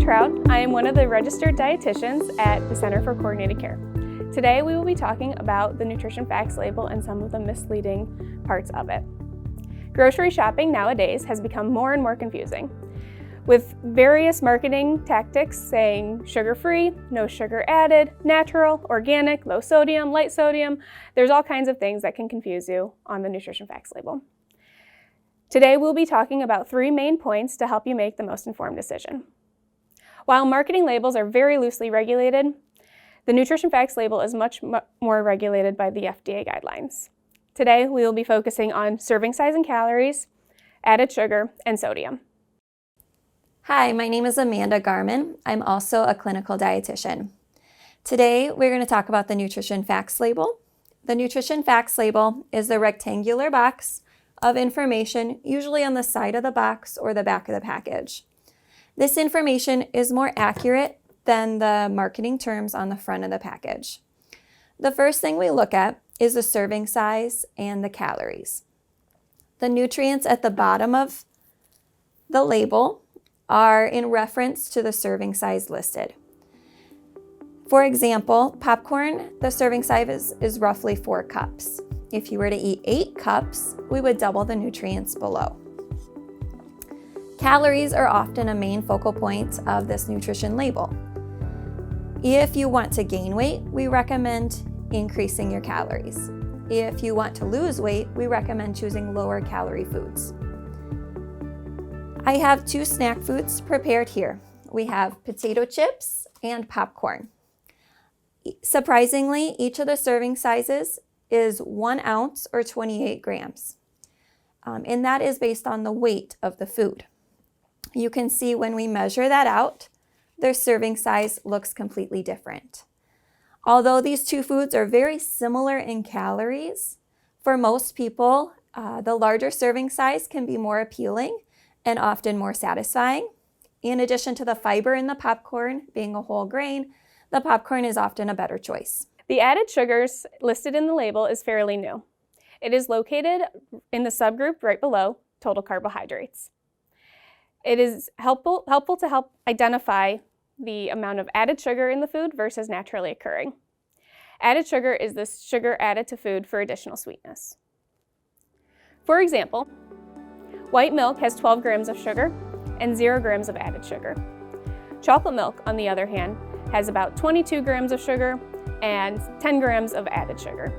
Trout. I am one of the registered dietitians at the Center for Coordinated Care. Today we will be talking about the nutrition facts label and some of the misleading parts of it. Grocery shopping nowadays has become more and more confusing, with various marketing tactics saying sugar-free, no sugar added, natural, organic, low sodium, light sodium. There's all kinds of things that can confuse you on the nutrition facts label. Today we'll be talking about 3 main points to help you make the most informed decision. While marketing labels are very loosely regulated, the nutrition facts label is much more regulated by the FDA guidelines. Today we will be focusing on serving size and calories, added sugar, and sodium. Hi, my name is Amanda Garman. I'm also a clinical dietitian. Today we're going to talk about the nutrition facts label. The nutrition facts label is the rectangular box of information, usually on the side of the box or the back of the package. This information is more accurate than the marketing terms on the front of the package. The first thing we look at is the serving size and the calories. The nutrients at the bottom of the label are in reference to the serving size listed. For example, popcorn, the serving size is roughly 4 cups. If you were to eat 8 cups, we would double the nutrients below. Calories are often a main focal point of this nutrition label. If you want to gain weight, we recommend increasing your calories. If you want to lose weight, we recommend choosing lower calorie foods. I have 2 snack foods prepared here. We have potato chips and popcorn. Surprisingly, each of the serving sizes is 1 ounce or 28 grams. And that is based on the weight of the food. You can see when we measure that out, their serving size looks completely different. Although these 2 foods are very similar in calories, for most people, the larger serving size can be more appealing and often more satisfying. In addition to the fiber in the popcorn being a whole grain, the popcorn is often a better choice. The added sugars listed in the label is fairly new. It is located in the subgroup right below total carbohydrates. It is helpful to help identify the amount of added sugar in the food versus naturally occurring. Added sugar is the sugar added to food for additional sweetness. For example, white milk has 12 grams of sugar and 0 grams of added sugar. Chocolate milk, on the other hand, has about 22 grams of sugar and 10 grams of added sugar.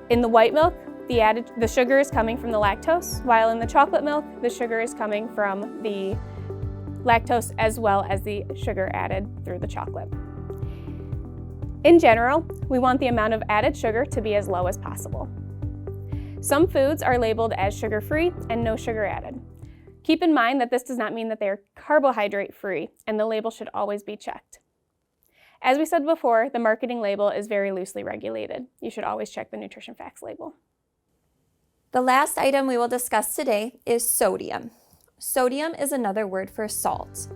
In the white milk, the sugar is coming from the lactose, while in the chocolate milk, the sugar is coming from the lactose as well as the sugar added through the chocolate. In general, we want the amount of added sugar to be as low as possible. Some foods are labeled as sugar-free and no sugar added. Keep in mind that this does not mean that they are carbohydrate-free, and the label should always be checked. As we said before, the marketing label is very loosely regulated. You should always check the nutrition facts label. The last item we will discuss today is sodium. Sodium is another word for salt.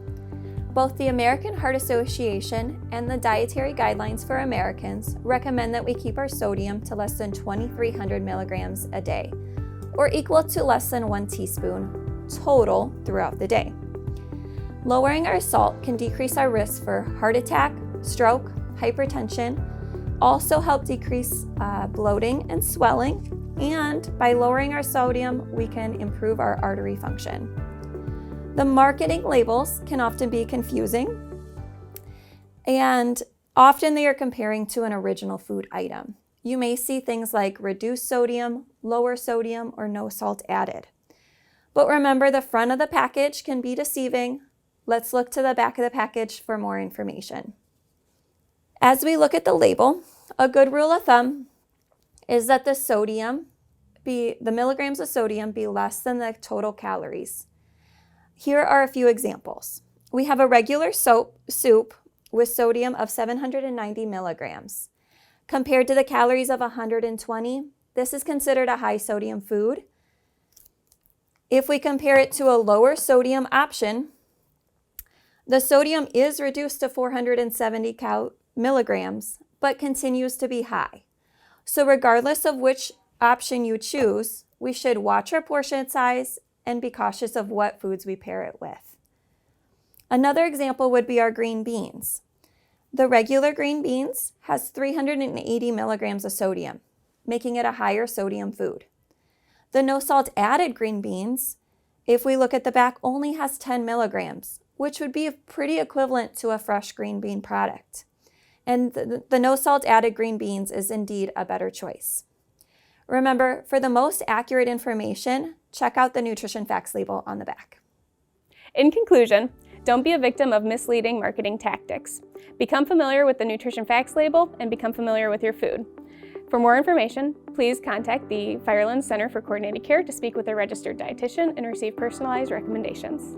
Both the American Heart Association and the Dietary Guidelines for Americans recommend that we keep our sodium to less than 2,300 milligrams a day, or equal to less than 1 teaspoon total throughout the day. Lowering our salt can decrease our risk for heart attack, stroke, hypertension, also help decrease bloating and swelling, and by lowering our sodium, we can improve our artery function. The marketing labels can often be confusing, and often they are comparing to an original food item. You may see things like reduced sodium, lower sodium, or no salt added. But remember, the front of the package can be deceiving. Let's look to the back of the package for more information. As we look at the label, a good rule of thumb is that the milligrams of sodium be less than the total calories. Here are a few examples. We have a regular soup with sodium of 790 milligrams. Compared to the calories of 120, this is considered a high sodium food. If we compare it to a lower sodium option, the sodium is reduced to 470 milligrams, but continues to be high. So regardless of which option you choose, we should watch our portion size and be cautious of what foods we pair it with. Another example would be our green beans. The regular green beans has 380 milligrams of sodium, making it a higher sodium food. The no salt added green beans, if we look at the back, only has 10 milligrams, which would be pretty equivalent to a fresh green bean product. And the no salt added green beans is indeed a better choice. Remember, for the most accurate information, check out the nutrition facts label on the back. In conclusion, don't be a victim of misleading marketing tactics. Become familiar with the nutrition facts label and become familiar with your food. For more information, please contact the Firelands Center for Coordinated Care to speak with a registered dietitian and receive personalized recommendations.